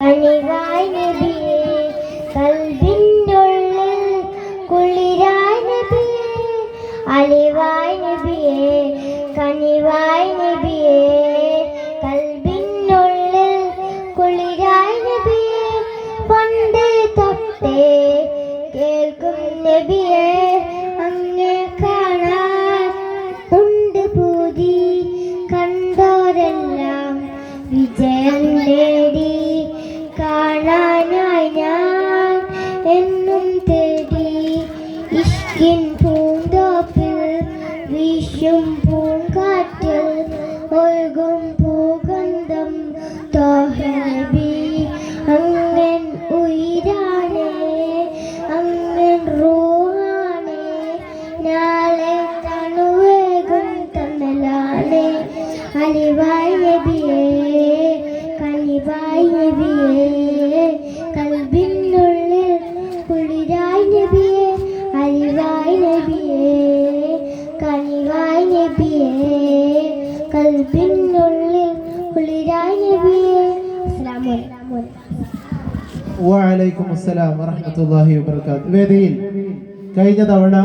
കനിവായി നബിയേ കൽബിനുള്ളിൽ കുളിരായി നബിയേ അലിവായി നബിയേ കനിവായി നബിയേ കൽബിനുള്ളിൽ കുളിരായി നബിയേ പണ്ട് തൊട്ടേ കേൾക്കും നബിയേ അങ്ങേ കാണാൻ ഉണ്ട് പൂതി കണ്ടോരെല്ലാം വിജയം നേടി കാണാനായി ഞാൻ എന്നും തേടി ഇഷ്കിൻ പൂന്തോപ്പിൽ വീശും പൂങ്കാറ്റിൽ ഒഴുകും പൂഗന്ധം തോഹബി അങ്ങൻ ഉയിരാണേ അങ്ങൻ റൂഹാണേ നാളെ തണുവേകും തന്നലാണേ അലിവായി നബിയേ കനിവായി നബിയേ കൽബിനുള്ളിൽ കുളിരായി നബിയേ അലിവായി നബിയേ കനിവായി നബിയേ കൽബിനുള്ളിൽ കുളിരായി നബിയേ. അസ്സലാമു അലൈക്കും. വഅലൈക്കും അസ്സലാം വറഹ്മത്തുള്ളാഹി വബറകാതുഹു. വേദിയിൽ കഴിഞ്ഞ തവണ